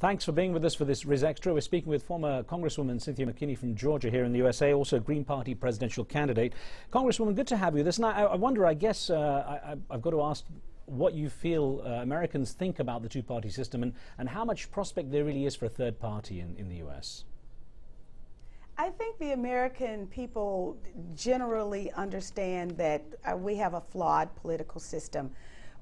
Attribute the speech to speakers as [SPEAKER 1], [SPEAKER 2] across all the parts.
[SPEAKER 1] Thanks for being with us for this Riz Extra. We're speaking with former Congresswoman Cynthia McKinney from Georgia here in the USA, also a Green Party presidential candidate. Congresswoman, good to have you. This night, I wonder, I guess I've got to ask what you feel Americans think about the two-party system and how much prospect there really is for a third party in the US.
[SPEAKER 2] I think the American people generally understand that we have a flawed political system.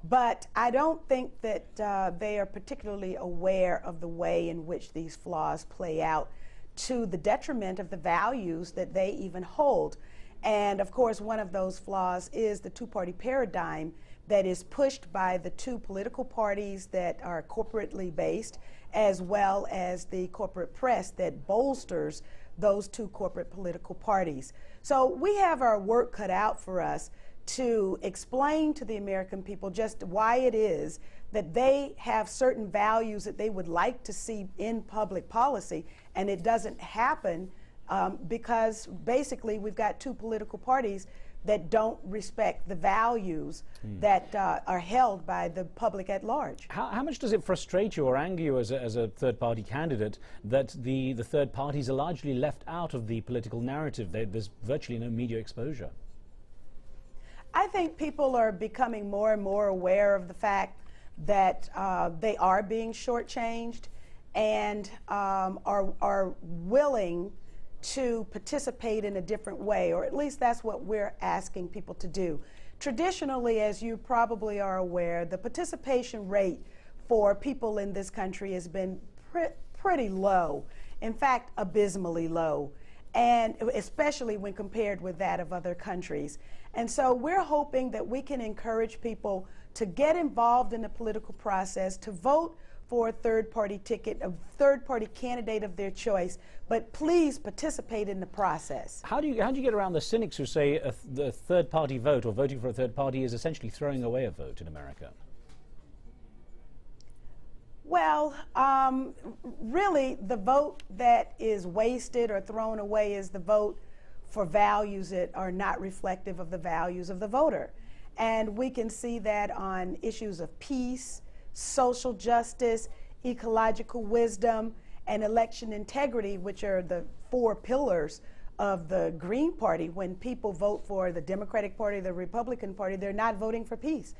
[SPEAKER 2] But I don't think that they are particularly aware of the way in which these flaws play out to the detriment of the values that they even hold. And of course, one of those flaws is the two-party paradigm that is pushed by the two political parties that are corporately based, as well as the corporate press that bolsters those two corporate political parties. So we have our work cut out for us to explain to the American people just why it is that they have certain values that they would like to see in public policy, and it doesn't happen because basically we've got two political parties that don't respect the values that are held by the public at large.
[SPEAKER 1] How much does it frustrate you or anger you as a third-party candidate that the third parties are largely left out of the political narrative? There's virtually no media exposure.
[SPEAKER 2] I think people are becoming more and more aware of the fact that they are being shortchanged and are willing to participate in a different way, or at least that's what we're asking people to do. Traditionally, as you probably are aware, the participation rate for people in this country has been pretty low, in fact, abysmally low, and especially when compared with that of other countries. And so we're hoping that we can encourage people to get involved in the political process, to vote for a third-party ticket, a third-party candidate of their choice, but please participate in the process.
[SPEAKER 1] How do you get around the cynics who say the third-party vote or voting for a third party is essentially throwing away a vote in America?
[SPEAKER 2] Well, really, the vote that is wasted or thrown away is the vote for values that are not reflective of the values of the voter. And we can see that on issues of peace, social justice, ecological wisdom, and election integrity, which are the four pillars of the Green Party. When people vote for the Democratic Party, the Republican Party, they're not voting for peace.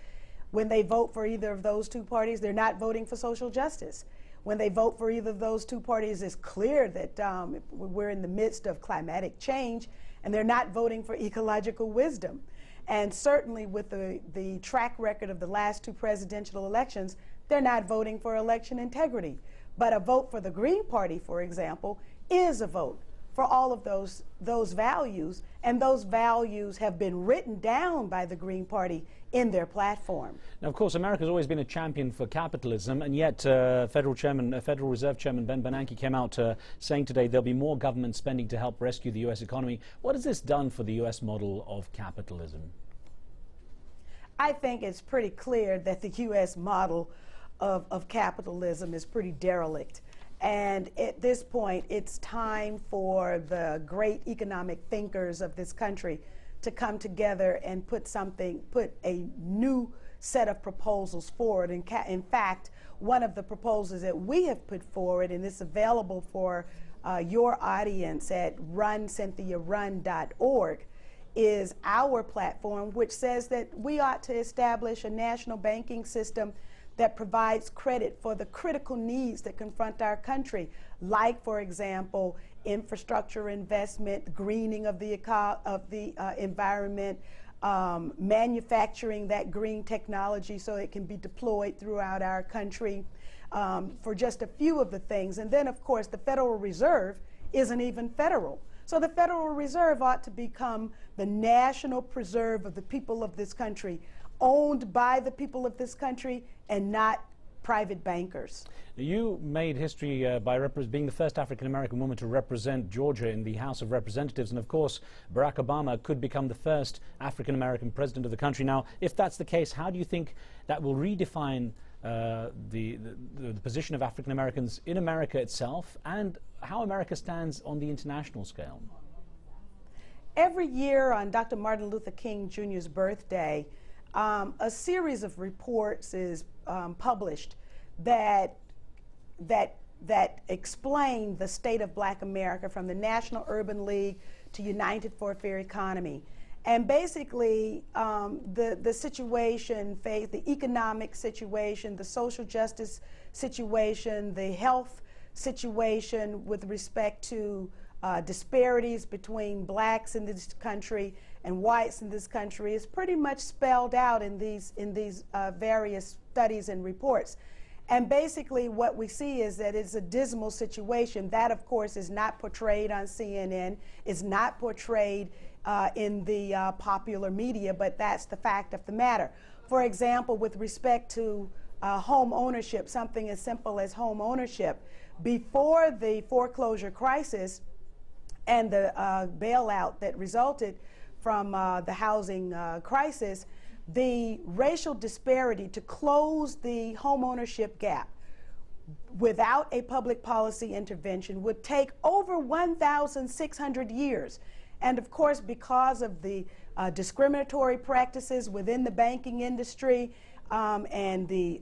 [SPEAKER 2] When they vote for either of those two parties, they're not voting for social justice. When they vote for either of those two parties, it's clear that we're in the midst of climatic change, and they're not voting for ecological wisdom. And certainly with the track record of the last two presidential elections, they're not voting for election integrity. But a vote for the Green Party, for example, is a vote for all of those values, and those values have been written down by the Green Party in their platform.
[SPEAKER 1] Now, of course, America's always been a champion for capitalism, and yet Federal Reserve Chairman Ben Bernanke came out saying today there'll be more government spending to help rescue the U.S. economy. What has this done for the U.S. model of capitalism?
[SPEAKER 2] I think it's pretty clear that the U.S. model of capitalism is pretty derelict. And at this point, it's time for the great economic thinkers of this country to come together and put a new set of proposals forward. In fact, one of the proposals that we have put forward, and it's available for your audience at runcynthiarun.org, is our platform, which says that we ought to establish a national banking system that provides credit for the critical needs that confront our country, like, for example, infrastructure investment, greening of the environment, manufacturing that green technology so it can be deployed throughout our country, for just a few of the things. And then, of course, the Federal Reserve isn't even federal. So the Federal Reserve ought to become the national preserve of the people of this country, owned by the people of this country and not private bankers.
[SPEAKER 1] You made history by being the first African-American woman to represent Georgia in the House of Representatives, and of course Barack Obama could become the first African-American president of the country. Now, if that's the case, how do you think that will redefine the position of African-Americans in America itself and how America stands on the international scale?
[SPEAKER 2] Every year on Dr. Martin Luther King Jr.'s birthday, a series of reports is published that that explain the state of Black America, from the National Urban League to United for a Fair Economy. And basically, the situation, the economic situation, the social justice situation, the health situation with respect to disparities between blacks in this country and whites in this country is pretty much spelled out in these various studies and reports. And basically what we see is that it's a dismal situation. That, of course, is not portrayed on CNN, is not portrayed in the popular media, but that's the fact of the matter. For example, with respect to home ownership, something as simple as home ownership, before the foreclosure crisis and the bailout that resulted from the housing crisis, the racial disparity to close the homeownership gap without a public policy intervention would take over 1,600 years. And of course, because of the discriminatory practices within the banking industry and the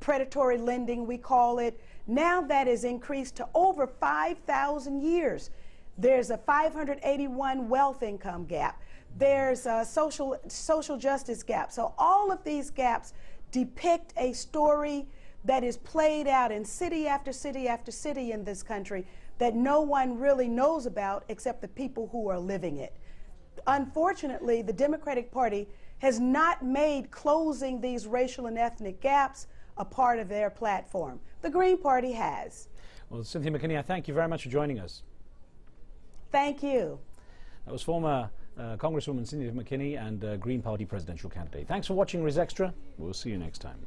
[SPEAKER 2] predatory lending, we call it, now that is increased to over 5,000 years. There's a 581 wealth income gap. There's a social justice gap. So all of these gaps depict a story that is played out in city after city after city in this country that no one really knows about except the people who are living it. Unfortunately, the Democratic Party has not made closing these racial and ethnic gaps a part of their platform. The Green Party has.
[SPEAKER 1] Well, Cynthia McKinney, I thank you very much for joining us.
[SPEAKER 2] Thank you.
[SPEAKER 1] That was former Congresswoman Cynthia McKinney and Green Party presidential candidate. Thanks for watching Riz Extra. We'll see you next time.